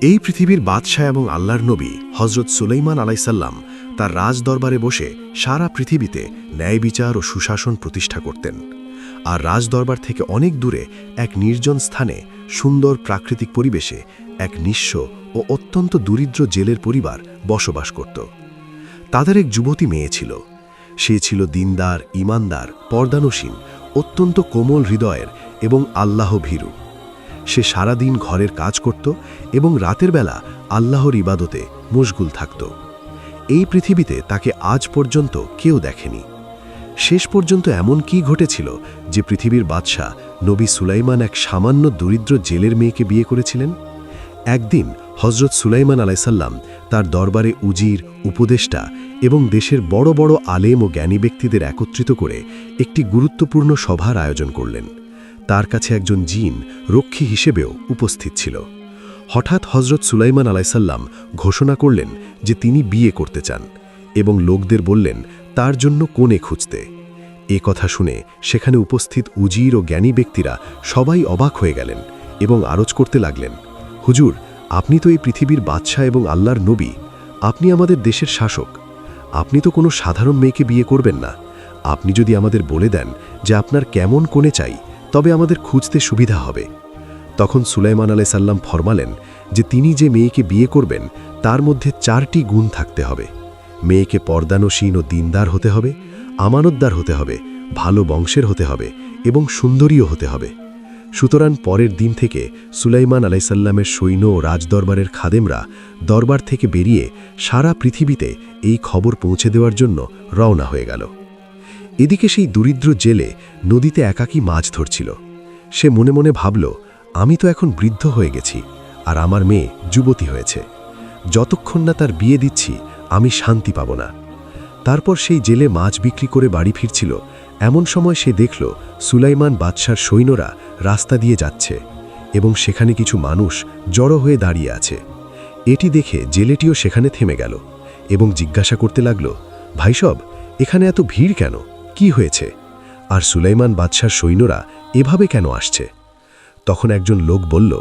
এই পৃথিবীর বাদশাহ এবং আল্লাহর নবী হজরত সুলাইমান আলাইসাল্লাম তার রাজদরবারে বসে সারা পৃথিবীতে ন্যায় বিচার ও সুশাসন প্রতিষ্ঠা করতেন। আর রাজদরবার থেকে অনেক দূরে এক নির্জন স্থানে সুন্দর প্রাকৃতিক পরিবেশে এক নিঃস্ব ও অত্যন্ত দরিদ্র জেলের পরিবার বসবাস করত। তাদের এক যুবতী মেয়ে ছিল। সে ছিল দিনদার, ইমানদার, পর্দানসীন, অত্যন্ত কোমল হৃদয়ের এবং আল্লাহ ভীরু। সে সারাদিন ঘরের কাজ করত এবং রাতের বেলা আল্লাহর ইবাদতে মশগুল থাকত। এই পৃথিবীতে তাকে আজ পর্যন্ত কেউ দেখেনি। শেষ পর্যন্ত এমন কি ঘটেছিল যে পৃথিবীর বাদশাহ নবী সুলাইমান এক সামান্য দরিদ্র জেলের মেয়েকে বিয়ে করেছিলেন। একদিন হজরত সুলাইমান আলাইসাল্লাম তার দরবারে উজির, উপদেষ্টা এবং দেশের বড় বড় আলেম ও জ্ঞানী ব্যক্তিদের একত্রিত করে একটি গুরুত্বপূর্ণ সভার আয়োজন করলেন। তার কাছে একজন জিন রক্ষী হিসেবেও উপস্থিত ছিল। হঠাৎ হজরত সুলাইমান আলাইসাল্লাম ঘোষণা করলেন যে তিনি বিয়ে করতে চান এবং লোকদের বললেন তার জন্য কনে খুঁজতে। এ কথা শুনে সেখানে উপস্থিত উজির ও জ্ঞানী ব্যক্তিরা সবাই অবাক হয়ে গেলেন এবং আরজ করতে লাগলেন, হুজুর, আপনি তো এই পৃথিবীর বাদশাহ এবং আল্লাহর নবী, আপনি আমাদের দেশের শাসক, আপনি তো কোনো সাধারণ মেয়েকে বিয়ে করবেন না। আপনি যদি আমাদের বলে দেন যে আপনার কেমন কনে চাই, তবে আমাদের খুঁজতে সুবিধা হবে। তখন সুলাইমান আলাইসাল্লাম ফরমালেন যে তিনি যে মেয়েকে বিয়ে করবেন তার মধ্যে 4টি গুণ থাকতে হবে। মেয়েকে পর্দানসীন ও দিনদার হতে হবে, আমানতদার হতে হবে, ভালো বংশের হতে হবে এবং সুন্দরীও হতে হবে। সুতরাং পরের দিন থেকে সুলাইমান আলাইসাল্লামের সৈন্য ও রাজদরবারের খাদেমরা দরবার থেকে বেরিয়ে সারা পৃথিবীতে এই খবর পৌঁছে দেওয়ার জন্য রওনা হয়ে গেল। এদিকে সেই দরিদ্র জেলে নদীতে একাকী মাছ ধরছিল। সে মনে মনে ভাবল, আমি তো এখন বৃদ্ধ হয়ে গেছি আর আমার মেয়ে যুবতী হয়েছে। যতক্ষণ না তার বিয়ে দিচ্ছি আমি শান্তি পাব না। তারপর সেই জেলে মাছ বিক্রি করে বাড়ি ফিরছিল। এমন সময় সে দেখল সুলাইমান বাদশার সৈন্যরা রাস্তা দিয়ে যাচ্ছে এবং সেখানে কিছু মানুষ জড়ো হয়ে দাঁড়িয়ে আছে। এটি দেখে জেলেটিও সেখানে থেমে গেল এবং জিজ্ঞাসা করতে লাগল, ভাইসব, এখানে এত ভিড় কেন? কি হয়েছে? আর সুলাইমান বাদশার সৈন্যরা এভাবে কেন আসছে? তখন একজন লোক বলল,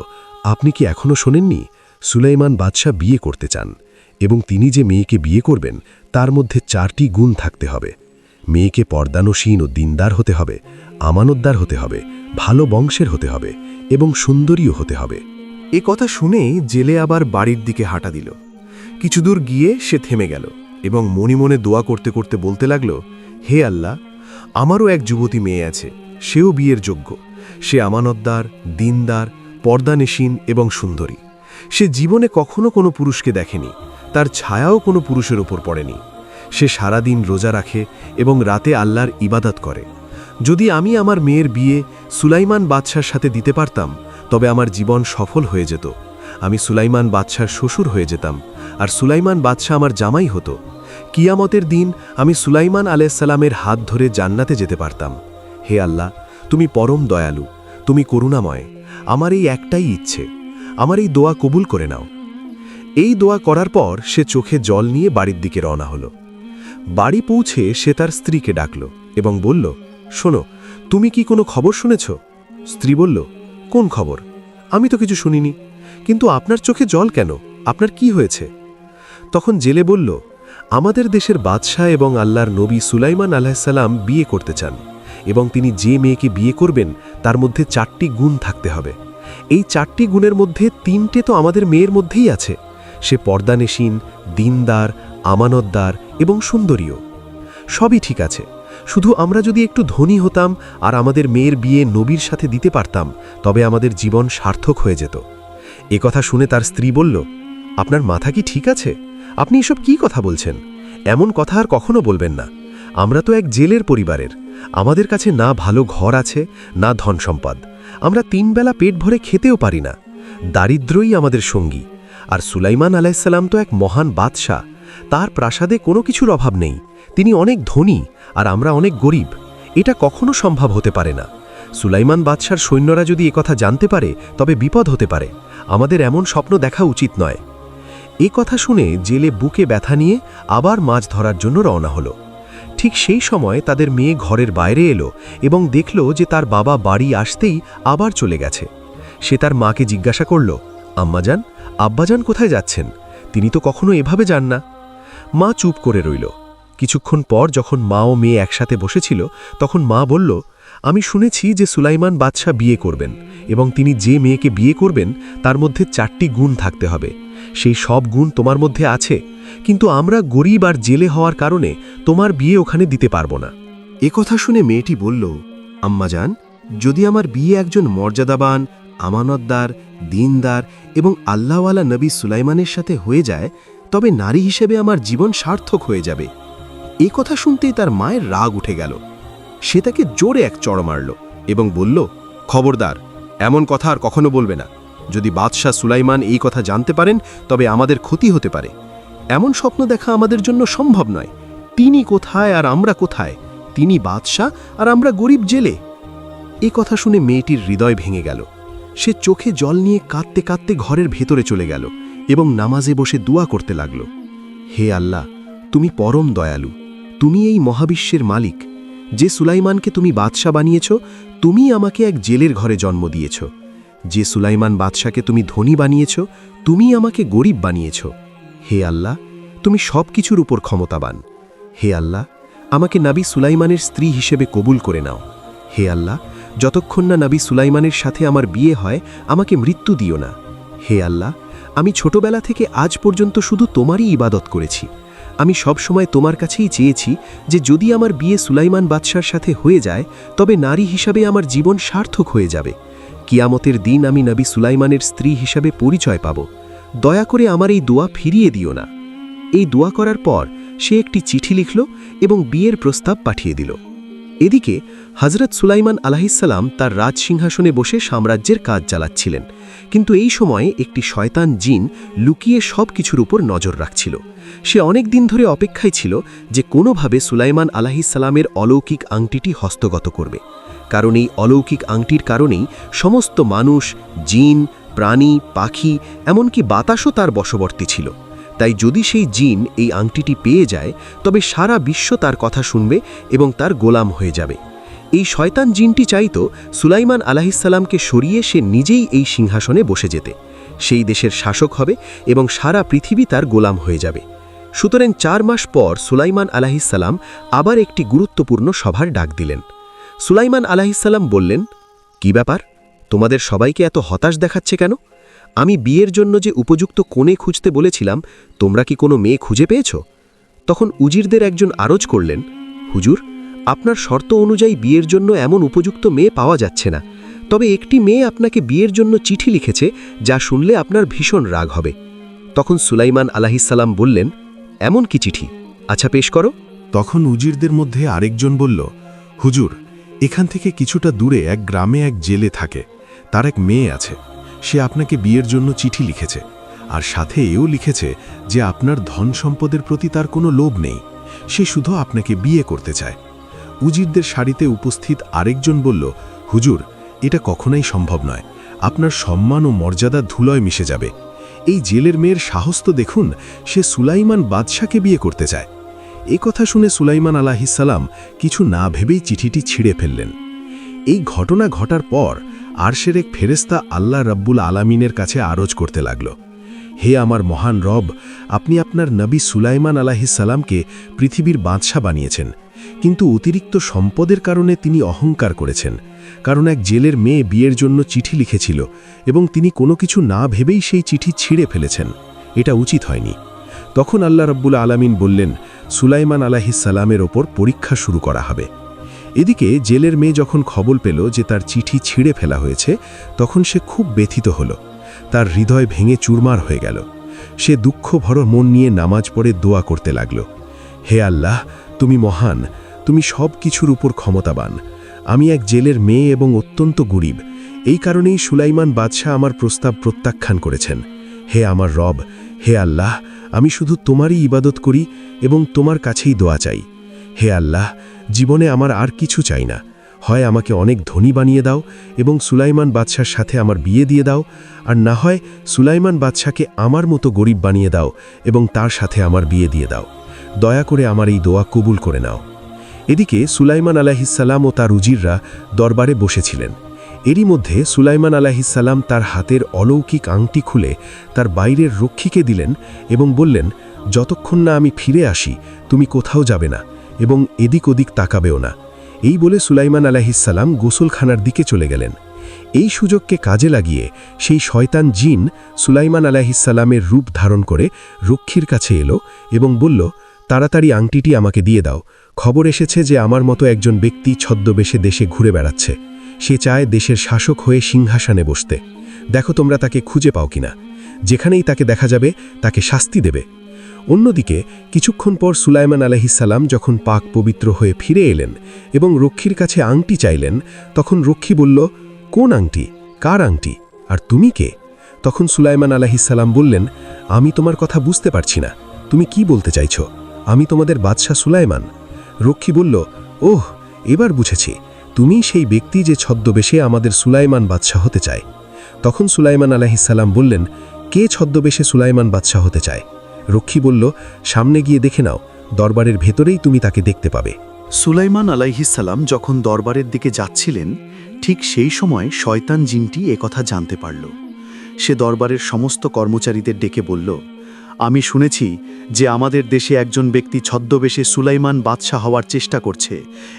আপনি কি এখনও শোনেননি? সুলাইমান বাদশাহ বিয়ে করতে চান এবং তিনি যে মেয়েকে বিয়ে করবেন তার মধ্যে 4টি গুণ থাকতে হবে। মেয়েকে পর্দানসীন ও দিনদার হতে হবে, আমানতদার হতে হবে, ভালো বংশের হতে হবে এবং সুন্দরীও হতে হবে। এ কথা শুনেই জেলে আবার বাড়ির দিকে হাঁটা দিল। কিছু দূর গিয়ে সে থেমে গেল এবং মনে মনে দোয়া করতে করতে বলতে লাগল, হে আল্লাহ, আমারও এক যুবতী মেয়ে আছে, সেও বিয়ের যোগ্য। সে আমানতদার, দিনদার, পর্দানসীন এবং সুন্দরী। সে জীবনে কখনো কোনো পুরুষকে দেখেনি, তার ছায়াও কোনো পুরুষের ওপর পড়েনি। সে সারাদিন রোজা রাখে এবং রাতে আল্লাহর ইবাদত করে। যদি আমি আমার মেয়ের বিয়ে সুলাইমান বাদশার সাথে দিতে পারতাম তবে আমার জীবন সফল হয়ে যেত। আমি সুলাইমান বাদশার শ্বশুর হয়ে যেতাম আর সুলাইমান বাদশাহ আমার জামাই হতো। কিয়ামতের দিন আমি সুলাইমান আলাইসাল্লামের হাত ধরে জান্নাতে যেতে পারতাম। হে আল্লাহ, তুমি পরম দয়ালু, তুমি করুণাময়। আমার এই একটাই ইচ্ছে, আমার এই দোয়া কবুল করে নাও। এই দোয়া করার পর সে চোখে জল নিয়ে বাড়ির দিকে রওনা হলো। বাড়ি পৌঁছে সে তার স্ত্রীকে ডাকল এবং বলল, শোনো, তুমি কি কোনো খবর শুনেছ? স্ত্রী বলল, কোন খবর? আমি তো কিছু শুনিনি, কিন্তু আপনার চোখে জল কেন? আপনার কি হয়েছে? তখন জেলে বলল, আমাদের দেশের বাদশাহ এবং আল্লাহর নবী সুলাইমান আলাইসাল্লাম বিয়ে করতে চান এবং তিনি যে মেয়েকে বিয়ে করবেন তার মধ্যে 4টি গুণ থাকতে হবে। এই 4টি গুণের মধ্যে 3টে তো আমাদের মেয়ের মধ্যেই আছে। সে পর্দানসীন, দিনদার, আমানতদার এবং সুন্দরীও। সবই ঠিক আছে, শুধু আমরা যদি একটু ধনী হতাম আর আমাদের মেয়ের বিয়ে নবীর সাথে দিতে পারতাম তবে আমাদের জীবন সার্থক হয়ে যেত। এ কথা শুনে তার স্ত্রী বলল, আপনার মাথা কি ঠিক আছে? আপনি এসব কি কথা বলছেন? এমন কথা আর কখনো বলবেন না। আমরা তো এক জেলের পরিবারের। আমাদের কাছে না ভালো ঘর আছে, না ধন সম্পদ। আমরা 3 বেলা পেট ভরে খেতেও পারি না। দারিদ্র্যই আমাদের সঙ্গী। আর সুলাইমান আলাইসাল্লাম তো এক মহান বাদশাহ। তার প্রাসাদে কোনো কিছুর অভাব নেই। তিনি অনেক ধনী আর আমরা অনেক গরিব। এটা কখনো সম্ভব হতে পারে না। সুলাইমান বাদশার সৈন্যরা যদি একথা জানতে পারে তবে বিপদ হতে পারে। আমাদের এমন স্বপ্ন দেখা উচিত নয়। এ কথা শুনে জেলে বুকে ব্যথা নিয়ে আবার মাছ ধরার জন্য রওনা হলো। ঠিক সেই সময় তাদের মেয়ে ঘরের বাইরে এলো এবং দেখল যে তার বাবা বাড়ি আসতেই আবার চলে গেছে। সে তার মাকে জিজ্ঞাসা করল, আম্মাজান, আব্বাজান কোথায় যাচ্ছেন? তিনি তো কখনো এভাবে যান না। মা চুপ করে রইল। কিছুক্ষণ পর যখন মা ও মেয়ে একসাথে বসেছিল, তখন মা বলল, আমি শুনেছি যে সুলাইমান বাদশাহ বিয়ে করবেন এবং তিনি যে মেয়েকে বিয়ে করবেন তার মধ্যে 4টি গুণ থাকতে হবে। সেই সব গুণ তোমার মধ্যে আছে, কিন্তু আমরা গরিব আর জেলে হওয়ার কারণে তোমার বিয়ে ওখানে দিতে পারবো না। কথা শুনে মেয়েটি বলল, আম্মাজান, যদি আমার বিয়ে একজন মর্যাদাবান, আমানতদার, দিনদার এবং আল্লাহওয়ালা নবী সুলাইমানের সাথে হয়ে যায়, তবে নারী হিসেবে আমার জীবন সার্থক হয়ে যাবে। কথা শুনতেই তার মায়ের রাগ উঠে গেল। সে তাকে জোরে এক চড় মারল এবং বলল, খবরদার, এমন কথা আর কখনো বলবে না। যদি বাদশাহ সুলাইমান এই কথা জানতে পারেন তবে আমাদের ক্ষতি হতে পারে। এমন স্বপ্ন দেখা আমাদের জন্য সম্ভব নয়। তিনি কোথায় আর আমরা কোথায়? তিনি বাদশাহ আর আমরা গরিব জেলে। কথা শুনে মেয়েটির হৃদয় ভেঙে গেল। সে চোখে জল নিয়ে কাঁদতে কাঁদতে ঘরের ভেতরে চলে গেল এবং নামাজে বসে দোয়া করতে লাগল, হে আল্লাহ, তুমি পরম দয়ালু, তুমি এই মহাবিশ্বের মালিক। যে সুলাইমানকে তুমি বাদশাহ বানিয়েছ, তুমি আমাকে এক জেলের ঘরে জন্ম দিয়েছ। যে সুলাইমান বাদশাকে তুমি ধনী বানিয়েছ, তুমি আমাকে গরিব বানিয়েছ। হে আল্লাহ, তুমি সব কিছুর উপর ক্ষমতাবান। হে আল্লাহ, আমাকে নবী সুলাইমানের স্ত্রী হিসেবে কবুল করে নাও। হে আল্লাহ, যতক্ষণ না নবী সুলাইমানের সাথে আমার বিয়ে হয় আমাকে মৃত্যু দিও না। হে আল্লাহ, আমি ছোটবেলা থেকে আজ পর্যন্ত শুধু তোমারই ইবাদত করেছি। আমি সব সময় তোমার কাছেই চেয়েছি যে যদি আমার বিয়ে সুলাইমান বাদশার সাথে হয়ে যায় তবে নারী হিসাবে আমার জীবন সার্থক হয়ে যাবে। কিয়ামতের দিন আমি নবী সুলাইমানের স্ত্রী হিসাবে পরিচয় পাব। দয়া করে আমার এই দোয়া ফিরিয়ে দিও না। এই দোয়া করার পর সে একটি চিঠি লিখল এবং বিয়ের প্রস্তাব পাঠিয়ে দিল। এদিকে হজরত সুলাইমান আলাইহিসসালাম তার রাজসিংহাসনে বসে সাম্রাজ্যের কাজ চালাচ্ছিলেন, কিন্তু এই সময়ে একটি শয়তান জিন লুকিয়ে সব কিছুর উপর নজর রাখছিল। সে অনেক দিন ধরে অপেক্ষায় ছিল যে কোনোভাবে সুলাইমান আলাইহিসসালামের অলৌকিক আংটিটি হস্তগত করবে, কারণ এই অলৌকিক আংটির কারণেই সমস্ত মানুষ, জিন, প্রাণী, পাখি, এমনকি বাতাসও তার বশবর্তী ছিল। তাই যদি সেই জিন এই আংটিটি পেয়ে যায় তবে সারা বিশ্ব তার কথা শুনবে এবং তার গোলাম হয়ে যাবে। এই শয়তান জিনটি চাইতো সুলাইমান আলাইহিসসালামকে সরিয়ে সে নিজেই এই সিংহাসনে বসে যেতে। সেই দেশের শাসক হবে এবং সারা পৃথিবী তার গোলাম হয়ে যাবে। সুতরাং 4 মাস পর সুলাইমান আলাইহিসসালাম আবার একটি গুরুত্বপূর্ণ সভার ডাক দিলেন। সুলাইমান আলাইহিসসালাম বললেন, কি ব্যাপার, তোমাদের সবাইকে এত হতাশ দেখাচ্ছে কেন? আমি বিয়ের জন্য যে উপযুক্ত কোণে খুঁজতে বলেছিলাম, তোমরা কি কোনো মেয়ে খুঁজে পেয়েছ? তখন উজিরদের একজন আরজ করলেন, হুজুর, আপনার শর্ত অনুযায়ী বিয়ের জন্য এমন উপযুক্ত মেয়ে পাওয়া যাচ্ছে না। তবে একটি মেয়ে আপনাকে বিয়ের জন্য চিঠি লিখেছে, যা শুনলে আপনার ভীষণ রাগ হবে। তখন সুলাইমান আলাইহিসসালাম বললেন, এমন কি চিঠি? আচ্ছা, পেশ করো। তখন উজিরদের মধ্যে আরেকজন বলল, হুজুর, এখান থেকে কিছুটা দূরে এক গ্রামে এক জেলে থাকে। তার এক মেয়ে আছে। সে আপনাকে বিয়ের জন্য চিঠি লিখেছে, আর সাথে এও লিখেছে যে আপনার ধন সম্পদের প্রতি তার কোনো লোভ নেই, সে শুধু আপনাকে বিয়ে করতে চায়। উজিরদের সারিতে উপস্থিত আরেকজন বলল, হুজুর, এটা কখনোই সম্ভব নয়। আপনার সম্মান ও মর্যাদা ধুলোয় মিশে যাবে। এই জেলের মেয়ের সাহস তো দেখুন, সে সুলাইমান বাদশাকে বিয়ে করতে চায়। কথা শুনে সুলাইমান আলাইহিসসালাম কিছু না ভেবেই চিঠিটি ছিঁড়ে ফেললেন। এই ঘটনা ঘটার পর আরশের এক ফেরেশতা আল্লাহ রাব্বুল আলামিনের কাছে আরজ করতে লাগল, হে আমার মহান রব, আপনি আপনার নবী সুলাইমান আলাইহিসসালামকে পৃথিবীর বাদশা বানিয়েছেন, কিন্তু অতিরিক্ত সম্পদের কারণে তিনি অহংকার করেছেন। কারণ এক জেলের মেয়ে বিয়ের জন্য চিঠি লিখেছিল এবং তিনি কোনো কিছু না ভেবেই সেই চিঠি ছিঁড়ে ফেলেছেন। এটা উচিত হয়নি। তখন আল্লাহ রাব্বুল আলামিন বললেন, সুলাইমান আলাইহিসসালামের ওপর পরীক্ষা শুরু করা হবে। এদিকে জেলের মেয়ে যখন খবর পেল যে তার চিঠি ছিঁড়ে ফেলা হয়েছে, তখন সে খুব ব্যথিত হল। তার হৃদয় ভেঙে চুরমার হয়ে গেল। সে দুঃখ ভরা মন নিয়ে নামাজ পড়ে দোয়া করতে লাগল, হে আল্লাহ, তুমি মহান, তুমি সব কিছুর উপর ক্ষমতাবান। আমি এক জেলের মেয়ে এবং অত্যন্ত গরিব। এই কারণেই সুলাইমান বাদশাহ আমার প্রস্তাব প্রত্যাখ্যান করেছেন। হে আমার রব, হে আল্লাহ, আমি শুধু তোমারই ইবাদত করি এবং তোমার কাছেই দোয়া চাই। হে আল্লাহ, জীবনে আমার আর কিছু চাই না। হয় আমাকে অনেক ধনী বানিয়ে দাও এবং সুলাইমান বাদশার সাথে আমার বিয়ে দিয়ে দাও, আর না হয় সুলাইমান বাদশাকে আমার মতো গরিব বানিয়ে দাও এবং তার সাথে আমার বিয়ে দিয়ে দাও। দয়া করে আমার এই দোয়া কবুল করে নাও। এদিকে সুলাইমান আলাইহিসসালাম ও তার উজিররা দরবারে বসেছিলেন। এরই মধ্যে সুলাইমান আলাইহিসসালাম তার হাতের অলৌকিক আংটি খুলে তার বাইরের রক্ষীকে দিলেন এবং বললেন, যতক্ষণ না আমি ফিরে আসি তুমি কোথাও যাবে না এবং এদিক ওদিক তাকাবেও না। এই বলে সুলাইমান আলাইহিসসালাম গোসলখানার দিকে চলে গেলেন। এই সুযোগকে কাজে লাগিয়ে সেই শয়তান জিন সুলাইমান আলাইহিসসালামের রূপ ধারণ করে রক্ষীর কাছে এলো এবং বলল, তাড়াতাড়ি আংটিটি আমাকে দিয়ে দাও। খবর এসেছে যে আমার মতো একজন ব্যক্তি ছদ্মবেশে দেশে ঘুরে বেড়াচ্ছে। সে চায় দেশের শাসক হয়ে সিংহাসনে বসতে। দেখো তোমরা তাকে খুঁজে পাও কিনা। যেখানেই তাকে দেখা যাবে তাকে শাস্তি দেবে। অন্যদিকে কিছুক্ষণ পর সুলাইমান আলাইহিসসালাম যখন পাক পবিত্র হয়ে ফিরে এলেন এবং রক্ষীর কাছে আংটি চাইলেন, তখন রক্ষী বলল, কোন আংটি, কার আংটি, আর তুমি কে? তখন সুলাইমান আলাইহিসসালাম বললেন, আমি তোমার কথা বুঝতে পারছি না, তুমি কি বলতে চাইছ? আমি তোমাদের বাদশাহ সুলাইমান। রক্ষী বলল, ওহ, এবার বুঝেছি, তুমি সেই ব্যক্তি যে ছদ্মবেশে আমাদের সুলাইমান বাদশাহ হতে চায়। তখন সুলাইমান আলাইহিসসালাম বললেন, কে ছদ্মবেশে সুলাইমান বাদশাহ হতে চায়? রক্ষী বলল, সামনে গিয়ে দেখে নাও, দরবারের ভেতরেই তুমি তাকে দেখতে পাবে। সুলাইমান আলাইহিসসালাম যখন দরবারের দিকে যাচ্ছিলেন, ঠিক সেই সময় শয়তান জিনটি একথা জানতে পারল। সে দরবারের সমস্ত কর্মচারীদের ডেকে বলল, আমি শুনেছি যে আমাদের দেশে একজন ব্যক্তি ছদ্মবেশে সুলাইমান বাদশাহ হওয়ার চেষ্টা করছে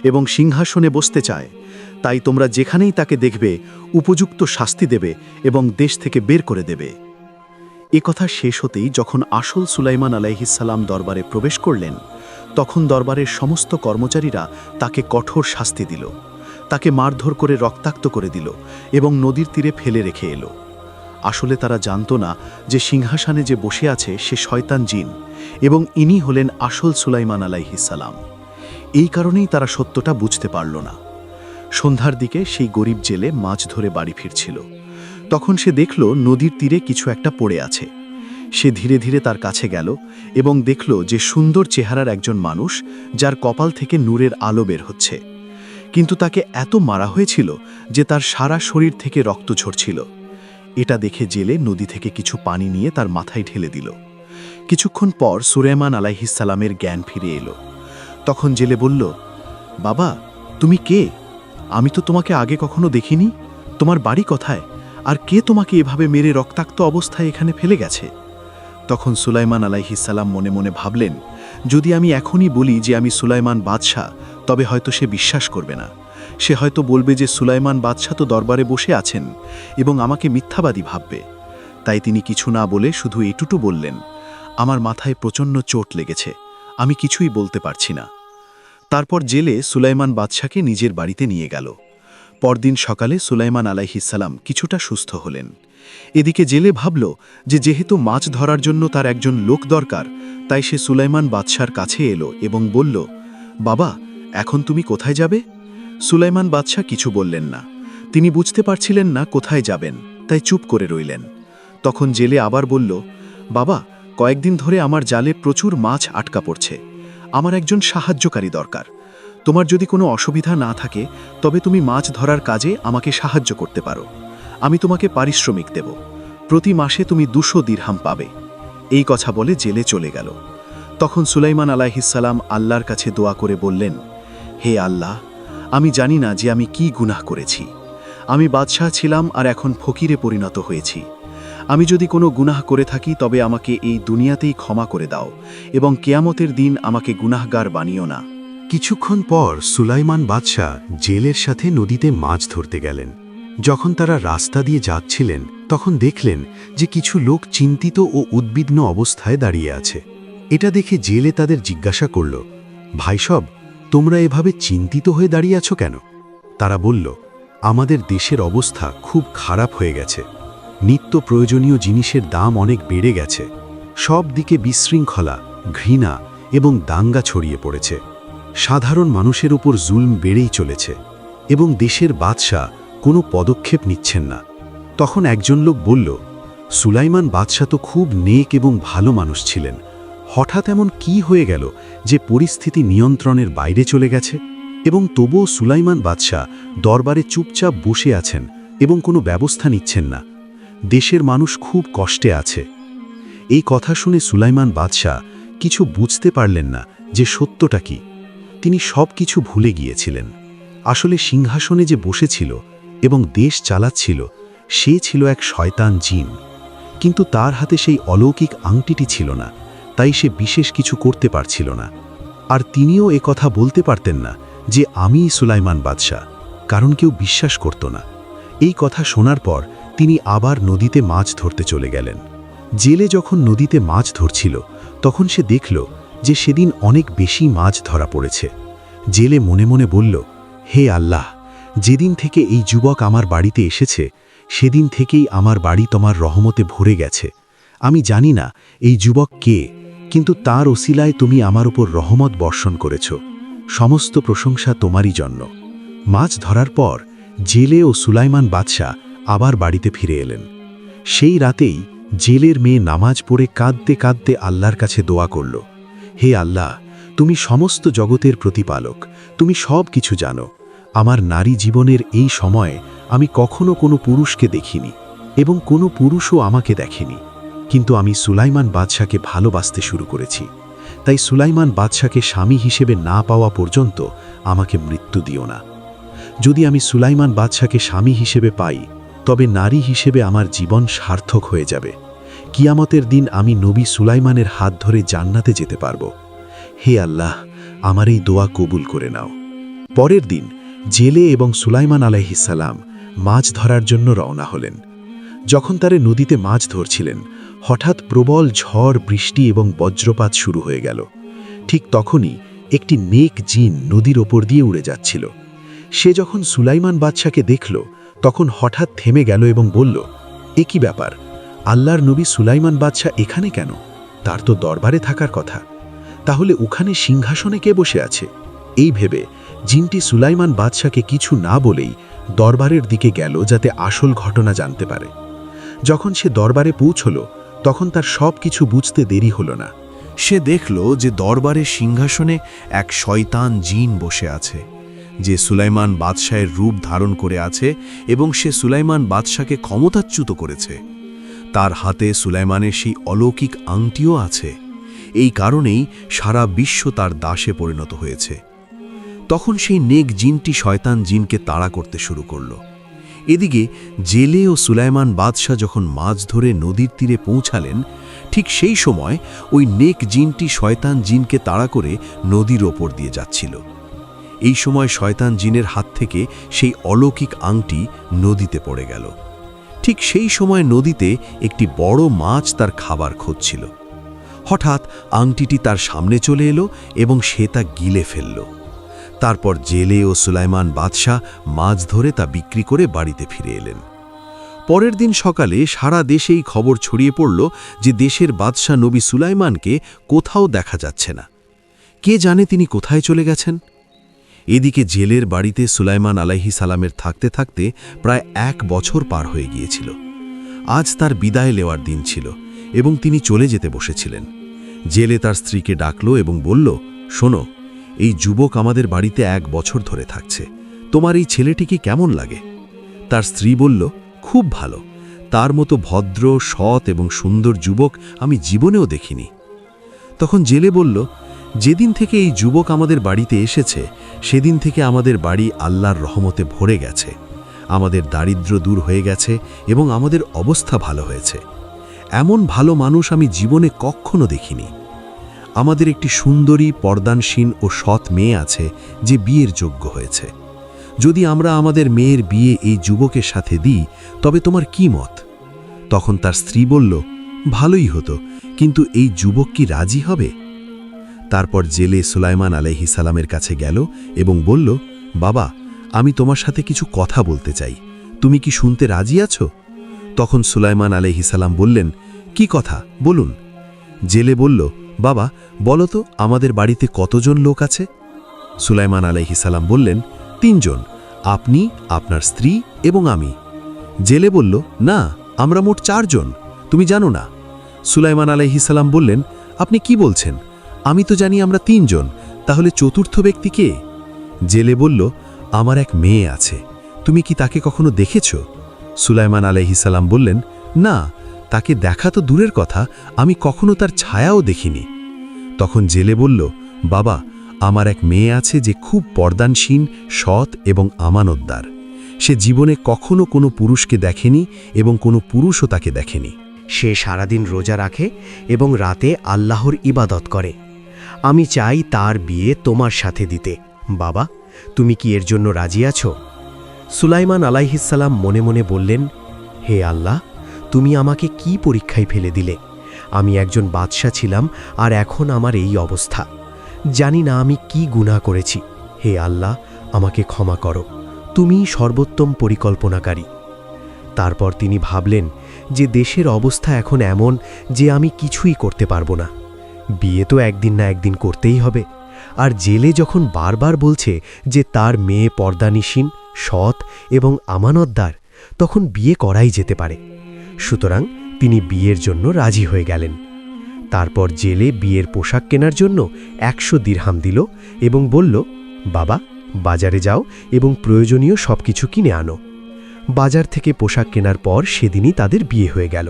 এবং সিংহাসনে বসতে চায়। তাই তোমরা যেখানেই তাকে দেখবে উপযুক্ত শাস্তি দেবে এবং দেশ থেকে বের করে দেবে। কথা শেষ হতেই যখন আসল সুলাইমান আলাইহিসসালাম দরবারে প্রবেশ করলেন, তখন দরবারের সমস্ত কর্মচারীরা তাকে কঠোর শাস্তি দিল। তাকে মারধর করে রক্তাক্ত করে দিল এবং নদীর তীরে ফেলে রেখে এলো। আসলে তারা জানত না যে সিংহাসনে যে বসে আছে সে শয়তান জিন এবং ইনি হলেন আসল সুলাইমান আলাইহিসসালাম। এই কারণেই তারা সত্যটা বুঝতে পারল না। সন্ধ্যার দিকে সেই গরিব জেলে মাছ ধরে বাড়ি ফিরছিল। তখন সে দেখল নদীর তীরে কিছু একটা পড়ে আছে। সে ধীরে ধীরে তার কাছে গেল এবং দেখল যে সুন্দর চেহারার একজন মানুষ, যার কপাল থেকে নূরের আলো বের হচ্ছে। কিন্তু তাকে এত মারা হয়েছিল যে তার সারা শরীর থেকে রক্ত ঝরছিল। এটা দেখে জেলে নদী থেকে কিছু পানি নিয়ে তার মাথায় ঢেলে দিল। কিছুক্ষণ পর সুলাইমান আলাইহিসসালামের জ্ঞান ফিরে এলো। তখন জেলে বলল, বাবা, তুমি কে? আমি তো তোমাকে আগে কখনো দেখিনি। তোমার বাড়ি কোথায়? আর কে তোমাকে এভাবে মেরে রক্তাক্ত অবস্থায় এখানে ফেলে গেছে? তখন সুলাইমান আলাইহিসসালাম মনে মনে ভাবলেন, যদি আমি এখনই বলি যে আমি সুলাইমান বাদশাহ, তবে হয়তো সে বিশ্বাস করবে না। সে হয়তো বলবে যে সুলাইমান বাদশাহ তো দরবারে বসে আছেন এবং আমাকে মিথ্যাবাদী ভাববে। তাই তিনি কিছু না বলে শুধু এটুকু বললেন, আমার মাথায় প্রচণ্ড চোট লেগেছে, আমি কিছুই বলতে পারছি না। তারপর জেলে সুলাইমান বাদশাকে নিজের বাড়িতে নিয়ে গেল। পরদিন সকালে সুলাইমান আলাইহিসসালাম কিছুটা সুস্থ হলেন। এদিকে জেলে ভাবল যে যেহেতু মাছ ধরার জন্য তার একজন লোক দরকার, তাই সে সুলাইমান বাদশার কাছে এলো এবং বলল, বাবা, এখন তুমি কোথায় যাবে? সুলাইমান বাদশাহ কিছু বললেন না। তিনি বুঝতে পারছিলেন না কোথায় যাবেন, তাই চুপ করে রইলেন। তখন জেলে আবার বলল, বাবা, কয়েকদিন ধরে আমার জালে প্রচুর মাছ আটকা পড়ছে। আমার একজন সাহায্যকারী দরকার। তোমার যদি কোনো অসুবিধা না থাকে তবে তুমি মাছ ধরার কাজে আমাকে সাহায্য করতে পারো। আমি তোমাকে পারিশ্রমিক দেব। প্রতি মাসে তুমি 200 দিরহাম পাবে। এই কথা বলে জেলে চলে গেল। তখন সুলাইমান আলাইহিসসালাম আল্লাহর কাছে দোয়া করে বললেন, হে আল্লাহ, আমি জানি না যে আমি কি গুনাহ করেছি। আমি বাদশাহ ছিলাম আর এখন ফকিরে পরিণত হয়েছি। আমি যদি কোনো গুনাহ করে থাকি তবে আমাকে এই দুনিয়াতেই ক্ষমা করে দাও এবং কিয়ামতের দিন আমাকে গুনাহগার বানিও না। কিছুক্ষণ পর সুলাইমান বাদশাহ জেলের সাথে নদীতে মাছ ধরতে গেলেন। যখন তারা রাস্তা দিয়ে যাচ্ছিলেন তখন দেখলেন যে কিছু লোক চিন্তিত ও উদ্বিগ্ন অবস্থায় দাঁড়িয়ে আছে। এটা দেখে জেলে তাদের জিজ্ঞাসা করল, ভাইসব, তোমরা এভাবে চিন্তিত হয়ে দাঁড়িয়ে আছো কেন? তারা বলল, আমাদের দেশের অবস্থা খুব খারাপ হয়ে গেছে। নিত্য প্রয়োজনীয় জিনিসের দাম অনেক বেড়ে গেছে। সব দিকে বিশৃঙ্খলা, ঘৃণা এবং দাঙ্গা ছড়িয়ে পড়েছে। সাধারণ মানুষের উপর জুলম বেড়েই চলেছে এবং দেশের বাদশাহ কোনো পদক্ষেপ নিচ্ছেন না। তখন একজন লোক বলল, সুলাইমান বাদশাহ তো খুব নেক এবং ভালো মানুষ ছিলেন। হঠাৎ এমন কি হয়ে গেল যে পরিস্থিতি নিয়ন্ত্রণের বাইরে চলে গেছে এবং তবুও সুলাইমান বাদশাহ দরবারে চুপচাপ বসে আছেন এবং কোনো ব্যবস্থা নিচ্ছেন না। দেশের মানুষ খুব কষ্টে আছে। এই কথা শুনে সুলাইমান বাদশাহ কিছু বুঝতে পারলেন না যে সত্যটা কি। তিনি সব কিছু ভুলে গিয়েছিলেন। আসলে সিংহাসনে যে বসেছিল এবং দেশ চালাচ্ছিল, সে ছিল এক শয়তান জিন। কিন্তু তার হাতে সেই অলৌকিক আংটিটি ছিল না, তাই সে বিশেষ কিছু করতে পারছিল না। আর তিনিও কথা বলতে পারতেন না যে আমিই সুলাইমান বাদশাহ, কারণ কেউ বিশ্বাস করত না। এই কথা শোনার পর তিনি আবার নদীতে মাছ ধরতে চলে গেলেন। জেলে যখন নদীতে মাছ ধরছিল তখন সে দেখল যে সেদিন অনেক বেশি মাছ ধরা পড়েছে। জেলে মনে মনে বলল, হে আল্লাহ, যেদিন থেকে এই যুবক আমার বাড়িতে এসেছে সেদিন থেকেই আমার বাড়ি তোমার রহমতে ভরে গেছে। আমি জানি না এই যুবক কে, কিন্তু তার ওসিলায় তুমি আমার উপর রহমত বর্ষণ করেছ। সমস্ত প্রশংসা তোমারই জন্য। মাছ ধরার পর জেলে ও সুলাইমান বাদশাহ আবার বাড়িতে ফিরে এলেন। সেই রাতেই জেলের মেয়ে নামাজ পড়ে কাঁদতে কাঁদতে আল্লাহর কাছে দোয়া করল, হে আল্লাহ, তুমি সমস্ত জগতের প্রতিপালক, তুমি সব কিছু জানো। আমার নারী জীবনের এই সময়ে আমি কখনো কোনো পুরুষকে দেখিনি এবং কোনো পুরুষও আমাকে দেখেনি, কিন্তু আমি সুলাইমান বাদশাকে ভালোবাসতে শুরু করেছি। তাই সুলাইমান বাদশাকে স্বামী হিসেবে না পাওয়া পর্যন্ত আমাকে মৃত্যু দিও না। যদি আমি সুলাইমান বাদশাকে স্বামী হিসেবে পাই তবে নারী হিসেবে আমার জীবন সার্থক হয়ে যাবে। কিয়ামতের দিন আমি নবী সুলাইমানের হাত ধরে জান্নাতে যেতে পারব। হে আল্লাহ, আমার এই দোয়া কবুল করে নাও। পরের দিন জেলে এবং সুলাইমান আলাইহিস সালাম মাছ ধরার জন্য রওনা হলেন। যখন তারা নদীতে মাছ ধরছিলেন হঠাৎ প্রবল ঝড়, বৃষ্টি এবং বজ্রপাত শুরু হয়ে গেল। ঠিক তখনই একটি নেক জিন নদীর ওপর দিয়ে উড়ে যাচ্ছিল। সে যখন সুলাইমান বাদশাকে দেখল তখন হঠাৎ থেমে গেল এবং বলল, এ কি ব্যাপার? আল্লাহর নবী সুলাইমান বাদশাহ এখানে কেন? তার তো দরবারে থাকার কথা। তাহলে ওখানে সিংহাসনে কে বসে আছে? এই ভেবে জিনটি সুলাইমান বাদশাকে কিছু না বলেই দরবারের দিকে গেল যাতে আসল ঘটনা জানতে পারে। যখন সে দরবারে পৌঁছল তখন তার সব কিছু বুঝতে দেরি হল না। সে দেখল যে দরবারের সিংহাসনে এক শয়তান জিন বসে আছে, যে সুলাইমান বাদশাহের রূপ ধারণ করে আছে এবং সে সুলাইমান বাদশাকে ক্ষমতাচ্যুত করেছে। তার হাতে সুলাইমানের সেই অলৌকিক আংটিও আছে। এই কারণেই সারা বিশ্ব তার দাসে পরিণত হয়েছে। তখন সেই নেক জিনটি শয়তান জিনকে তাড়া করতে শুরু করল। এদিকে জেলে ও সুলাইমান বাদশাহ যখন মাছ ধরে নদীর তীরে পৌঁছালেন, ঠিক সেই সময় ওই নেক জিনটি শয়তান জিনকে তাড়া করে নদীর ওপর দিয়ে যাচ্ছিল। এই সময় শয়তান জিনের হাত থেকে সেই অলৌকিক আংটি নদীতে পড়ে গেল। ঠিক সেই সময় নদীতে একটি বড় মাছ তার খাবার খুঁজছিল। হঠাৎ আংটিটি তার সামনে চলে এলো এবং সে তা গিলে ফেলল। তারপর জেলে ও সুলাইমান বাদশাহ মাছ ধরে তা বিক্রি করে বাড়িতে ফিরে এলেন। পরের দিন সকালে সারা দেশেই খবর ছড়িয়ে পড়ল যে দেশের বাদশাহ নবী সুলাইমানকে কোথাও দেখা যাচ্ছে না। কে জানে তিনি কোথায় চলে গেছেন? এদিকে জেলের বাড়িতে সুলাইমান আলাইহিস সালামের থাকতে থাকতে প্রায় 1 বছর পার হয়ে গিয়েছিল। আজ তার বিদায় নেওয়ার দিন ছিল এবং তিনি চলে যেতে বসেছিলেন। জেলে তার স্ত্রীকে ডাকল এবং বলল, শোনো, এই যুবক আমাদের বাড়িতে 1 বছর ধরে থাকছে। তোমার এই ছেলেটিকে কেমন লাগে? তার স্ত্রী বলল, খুব ভালো। তার মতো ভদ্র, সৎ এবং সুন্দর যুবক আমি জীবনেও দেখিনি। তখন জেলে বলল, যেদিন থেকে এই যুবক আমাদের বাড়িতে এসেছে সেদিন থেকে আমাদের বাড়ি আল্লাহর রহমতে ভরে গেছে। আমাদের দারিদ্র্য দূর হয়ে গেছে এবং আমাদের অবস্থা ভালো হয়েছে। এমন ভালো মানুষ আমি জীবনে কখনো দেখিনি। আমাদের একটি সুন্দরী, পর্দানসীন ও সৎ মেয়ে আছে যে বিয়ের যোগ্য হয়েছে। যদি আমরা আমাদের মেয়ের বিয়ে এই যুবকের সাথে দিই তবে তোমার কি মত? তখন তার স্ত্রী বলল, ভালোই হতো, কিন্তু এই যুবক কি রাজি হবে? তারপর জেলে সুলাইমান আলাইহিস সালামের কাছে গেল এবং বলল, বাবা, আমি তোমার সাথে কিছু কথা বলতে চাই। তুমি কি শুনতে রাজি আছো? তখন সুলাইমান আলাইহিস সালাম বললেন, কি কথা বলুন। জেলে বলল, বাবা, বলো তো আমাদের বাড়িতে কতজন লোক আছে? সুলাইমান আলাইহিস সালাম বললেন, 3 জন, আপনি, আপনার স্ত্রী এবং আমি। জেলে বলল, না, আমরা মোট 4 জন। তুমি জানো না? সুলাইমান আলাইহিস সালাম বললেন, আপনি কি বলছেন? আমি তো জানি আমরা 3 জন। তাহলে চতুর্থ ব্যক্তি কে? জেলে বলল, আমার এক মেয়ে আছে। তুমি কি তাকে কখনো দেখেছ? সুলাইমান আলাইহিস সালাম বললেন, না, তাকে দেখা তো দূরের কথা, আমি কখনো তার ছায়াও দেখিনি। তখন জেলে বলল, বাবা, আমার এক মেয়ে আছে যে খুব পর্দানসীন, সৎ এবং আমানতদার। সে জীবনে কখনো কোনো পুরুষকে দেখেনি এবং কোনো পুরুষও তাকে দেখেনি। সে সারাদিন রোজা রাখে এবং রাতে আল্লাহর ইবাদত করে। আমি চাই তার বিয়ে তোমার সাথে দিতে। বাবা, তুমি কি এর জন্য রাজি আছো? সুলাইমান আলাইহিসসালাম মনে মনে বললেন, হে আল্লাহ, তুমি আমাকে কি পরীক্ষায় ফেলে দিলে? আমি একজন বাদশা ছিলাম আর এখন আমার এই অবস্থা। জানি না আমি কি গুনাহ করেছি। হে আল্লাহ, আমাকে ক্ষমা করো, তুমিই সর্বোত্তম পরিকল্পনাকারী। তারপর তিনি ভাবলেন যে দেশের অবস্থা এখন এমন যে আমি কিছুই করতে পারবো না। বিয়ে তো একদিন না একদিন করতেই হবে। আর জেলে যখন বারবার বলছে যে তার মেয়ে পর্দানিসীন, সৎ এবং আমানতদার, তখন বিয়ে করাই যেতে পারে। সুতরাং তিনি বিয়ের জন্য রাজি হয়ে গেলেন। তারপর জেলে বিয়ের পোশাক কেনার জন্য 100 দিরহাম দিল এবং বলল, বাবা, বাজারে যাও এবং প্রয়োজনীয় সবকিছু কিনে আনো। বাজার থেকে পোশাক কেনার পর সেদিনই তাদের বিয়ে হয়ে গেল।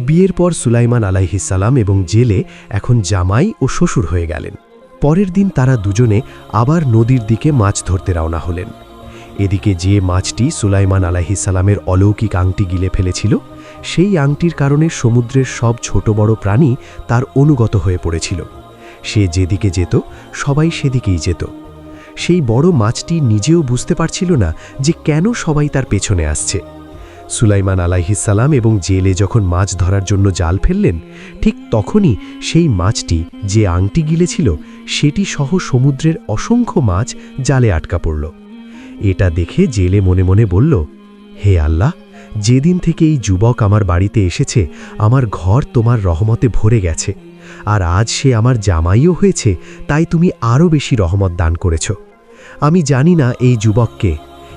বিয়ের পর সুলাইমান আলাইহিসসালাম এবং জেলে এখন জামাই ও শ্বশুর হয়ে গেলেন। পরের দিন তারা দুজনে আবার নদীর দিকে মাছ ধরতে রওনা হলেন। এদিকে যে মাছটি সুলাইমান আলাইহিসসালামের অলৌকিক আংটি গিলে ফেলেছিল, সেই আংটির কারণে সমুদ্রের সব ছোট বড় প্রাণী তার অনুগত হয়ে পড়েছিল। সে যেদিকে যেত সবাই সেদিকেই যেত। সেই বড় মাছটি নিজেও বুঝতে পারছিল না যে কেন সবাই তার পেছনে আসছে। সুলাইমান আলাইহিসসালাম এবং জেলে যখন মাছ ধরার জন্য জাল ফেললেন, ঠিক তখনই সেই মাছটি যে আংটি গিলেছিল সেটি সহ সমুদ্রের অসংখ্য মাছ জালে আটকা পড়ল। এটা দেখে জেলে মনে মনে বলল, হে আল্লাহ, যেদিন থেকে এই যুবক আমার বাড়িতে এসেছে আমার ঘর তোমার রহমতে ভরে গেছে, আর আজ সে আমার জামাইও হয়েছে, তাই তুমি আরও বেশি রহমত দান করেছ। আমি জানি না এই যুবককে,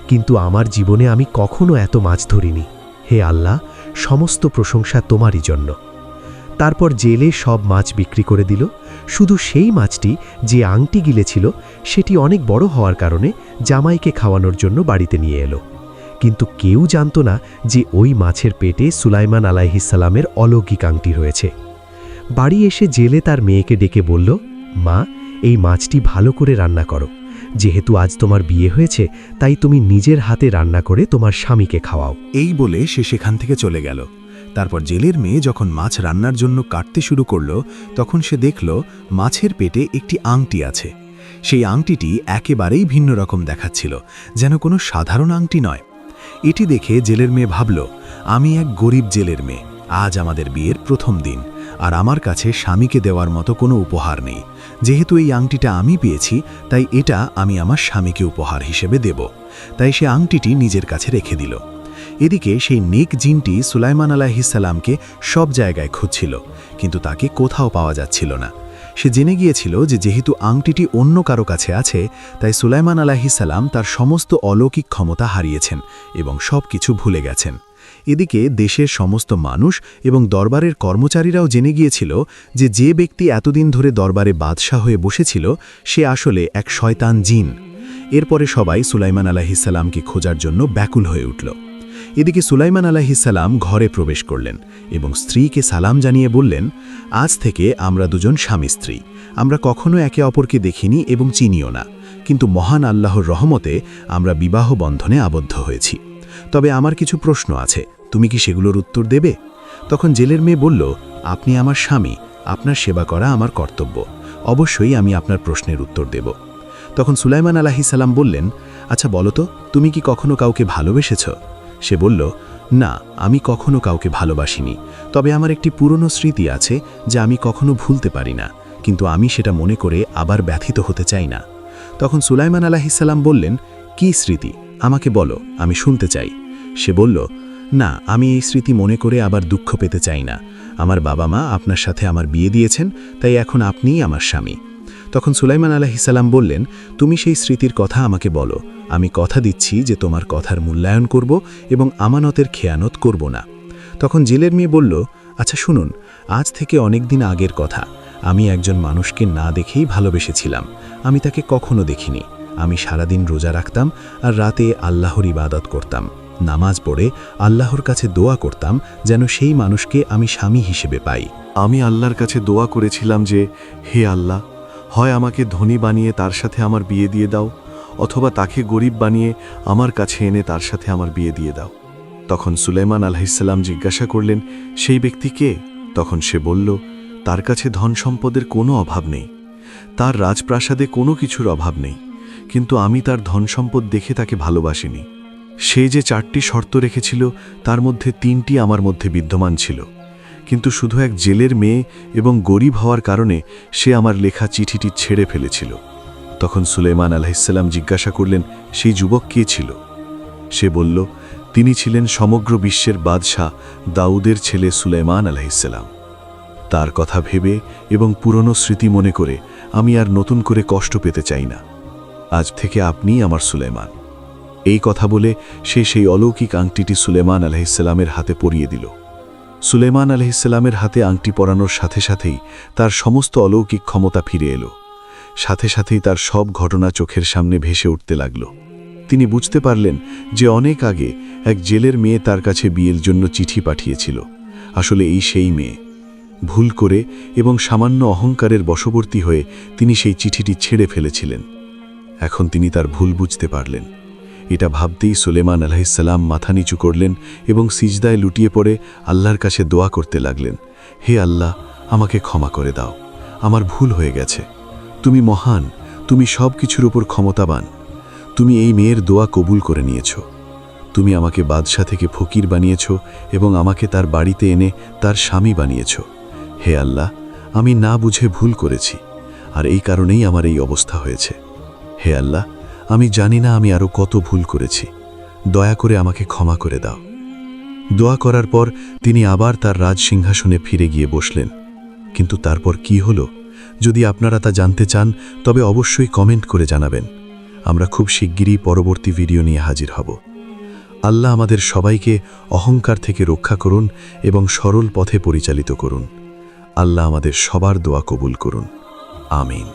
কিন্তু আমার জীবনে আমি কখনো এত মাছ ধরিনি। হে আল্লাহ, সমস্ত প্রশংসা তোমারই জন্য। তারপর জেলে সব মাছ বিক্রি করে দিল। শুধু সেই মাছটি যে আংটি গিলেছিল সেটি অনেক বড় হওয়ার কারণে জামাইকে খাওয়ানোর জন্য বাড়িতে নিয়ে এলো। কিন্তু কেউ জানত না যে ওই মাছের পেটে সুলাইমান আলাইহিসসালামের অলৌকিক আংটি রয়েছে। বাড়ি এসে জেলে তার মেয়েকে ডেকে বলল, মা, এই মাছটি ভালো করে রান্না করো। যেহেতু আজ তোমার বিয়ে হয়েছে, তাই তুমি নিজের হাতে রান্না করে তোমার স্বামীকে খাওয়াও। এই বলে সে সেখান থেকে চলে গেল। তারপর জেলের মেয়ে যখন মাছ রান্নার জন্য কাটতে শুরু করল, তখন সে দেখল মাছের পেটে একটি আংটি আছে। সেই আংটিটি একেবারেই ভিন্ন রকম দেখাচ্ছিল, যেন কোনো সাধারণ আংটি নয়। এটি দেখে জেলের মেয়ে ভাবল, আমি এক গরিব জেলের মেয়ে, আজ আমাদের বিয়ের প্রথম দিন, আর আমার কাছে স্বামীকে দেওয়ার মতো কোনো উপহার নেই। যেহেতু এই আংটিটা আমি পেয়েছি, তাই এটা আমি আমার স্বামীকে উপহার হিসেবে দেব। তাই সে আংটিটি নিজের কাছে রেখে দিল। এদিকে সেই নেক জিনটি সুলাইমান আলাইহিসসালামকে সব জায়গায় খুঁজছিল, কিন্তু তাকে কোথাও পাওয়া যাচ্ছিল না। সে জেনে গিয়েছিল যে যেহেতু আংটিটি অন্য কারো কাছে আছে, তাই সুলাইমান আলাইহিসসালাম তার সমস্ত অলৌকিক ক্ষমতা হারিয়েছেন এবং সব কিছু ভুলে গেছেন। এদিকে দেশের সমস্ত মানুষ এবং দরবারের কর্মচারীরাও জেনে গিয়েছিল যে যে ব্যক্তি এতদিন ধরে দরবারে বাদশাহ হয়ে বসেছিল সে আসলে এক শয়তান জিন। এরপরে সবাই সুলাইমান আলাইহিসসালামকে খোঁজার জন্য ব্যাকুল হয়ে উঠল। এদিকে সুলাইমান আলাইহিসসালাম ঘরে প্রবেশ করলেন এবং স্ত্রীকে সালাম জানিয়ে বললেন, আজ থেকে আমরা দুজন স্বামী স্ত্রী। আমরা কখনো একে অপরকে দেখিনি এবং চিনিও না, কিন্তু মহান আল্লাহর রহমতে আমরা বিবাহ বন্ধনে আবদ্ধ হয়েছি। তবে আমার কিছু প্রশ্ন আছে, তুমি কি সেগুলোর উত্তর দেবে? তখন জেলের মেয়ে বলল, আপনি আমার স্বামী, আপনার সেবা করা আমার কর্তব্য। অবশ্যই আমি আপনার প্রশ্নের উত্তর দেব। তখন সুলাইমান আলাইহিসসালাম বললেন, আচ্ছা বলো তো, তুমি কি কখনো কাউকে ভালোবেসেছ? সে বলল, না, আমি কখনো কাউকে ভালোবাসিনি। তবে আমার একটি পুরনো স্মৃতি আছে যা আমি কখনো ভুলতে পারি না, কিন্তু আমি সেটা মনে করে আবার ব্যথিত হতে চাই না। তখন সুলাইমান আলাইহিসসালাম বললেন, কি স্মৃতি? আমাকে বলো, আমি শুনতে চাই। সে বলল, না, আমি এই স্মৃতি মনে করে আবার দুঃখ পেতে চাই না। আমার বাবা মা আপনার সাথে আমার বিয়ে দিয়েছেন, তাই এখন আপনিই আমার স্বামী। তখন সুলাইমান আলাইহিসসালাম বললেন, তুমি সেই স্মৃতির কথা আমাকে বলো। আমি কথা দিচ্ছি যে তোমার কথার মূল্যায়ন করব এবং আমানতের খেয়ানত করব না। তখন জেলের মেয়ে বলল, আচ্ছা শুনুন, আজ থেকে অনেক দিন আগের কথা। আমি একজন মানুষকে না দেখেই ভালোবেসেছিলাম। আমি তাকে কখনো দেখিনি। আমি সারাদিন রোজা রাখতাম আর রাতে আল্লাহর ইবাদত করতাম। নামাজ পড়ে আল্লাহর কাছে দোয়া করতাম যেন সেই মানুষকে আমি স্বামী হিসেবে পাই। আমি আল্লাহর কাছে দোয়া করেছিলাম যে, হে আল্লাহ, হয় আমাকে ধনী বানিয়ে তার সাথে আমার বিয়ে দিয়ে দাও, অথবা তাকে গরিব বানিয়ে আমার কাছে এনে তার সাথে আমার বিয়ে দিয়ে দাও। তখন সুলাইমান আলাইহিসসালাম জিজ্ঞাসা করলেন, সেই ব্যক্তি কে? তখন সে বলল, তার কাছে ধন সম্পদের কোনো অভাব নেই, তার রাজপ্রাসাদে কোনো কিছুর অভাব নেই, কিন্তু আমি তার ধন সম্পদ দেখে তাকে ভালোবাসিনি। সে যে 4টি শর্ত রেখেছিল তার মধ্যে 3টি আমার মধ্যে বিদ্যমান ছিল, কিন্তু শুধু এক জেলের মেয়ে এবং গরিব হওয়ার কারণে সে আমার লেখা চিঠিটি ছেড়ে ফেলেছিল। তখন সুলাইমান আলাইহিসসালাম জিজ্ঞাসা করলেন, সেই যুবক কে ছিল? সে বলল, তিনি ছিলেন সমগ্র বিশ্বের বাদশাহ দাউদের ছেলে সুলাইমান আলাইহিসসালাম। তার কথা ভেবে এবং পুরনো স্মৃতি মনে করে আমি আর নতুন করে কষ্ট পেতে চাই না। আজ থেকে আপনিই আমার সুলাইমান। এই কথা বলে সে সেই অলৌকিক আংটিটি সুলাইমান আলাইহিসসালামের হাতে পরিয়ে দিল। সুলাইমান আলাইহিসসালামের হাতে আংটি পরানোর সাথে সাথেই তার সমস্ত অলৌকিক ক্ষমতা ফিরে এলো। সাথে সাথেই তার সব ঘটনা চোখের সামনে ভেসে উঠতে লাগল। তিনি বুঝতে পারলেন যে অনেক আগে এক জেলের মেয়ে তার কাছে বিয়ের জন্য চিঠি পাঠিয়েছিল। আসলে এই সেই মেয়ে। ভুল করে এবং সামান্য অহংকারের বশবর্তী হয়ে তিনি সেই চিঠিটি ছেড়ে ফেলেছিলেন। এখন তিনি তার ভুল বুঝতে পারলেন। এটা ভাবতেই সুলাইমান আলাইহিসসালাম মাথা নিচু করলেন এবং সিজদায় লুটিয়ে পড়ে আল্লাহর কাছে দোয়া করতে লাগলেন, হে আল্লাহ, আমাকে ক্ষমা করে দাও, আমার ভুল হয়ে গেছে। তুমি মহান, তুমি সব কিছুর উপর ক্ষমতাবান। তুমি এই মেয়ের দোয়া কবুল করে নিয়েছ। তুমি আমাকে বাদশাহ থেকে ফকির বানিয়েছ এবং আমাকে তার বাড়িতে এনে তার স্বামী বানিয়েছ। হে আল্লাহ, আমি না বুঝে ভুল করেছি, আর এই কারণেই আমার এই অবস্থা হয়েছে। হে আল্লাহ, আমি জানি না আমি আরও কত ভুল করেছি, দয়া করে আমাকে ক্ষমা করে দাও। দোয়া করার পর তিনি আবার তার রাজসিংহাসনে ফিরে গিয়ে বসলেন। কিন্তু তারপর কি হলো? যদি আপনারা তা জানতে চান তবে অবশ্যই কমেন্ট করে জানাবেন। আমরা খুব শিগগিরই পরবর্তী ভিডিও নিয়ে হাজির হব। আল্লাহ আমাদের সবাইকে অহংকার থেকে রক্ষা করুন এবং সরল পথে পরিচালিত করুন। আল্লাহ আমাদের সবার দোয়া কবুল করুন। আমিন।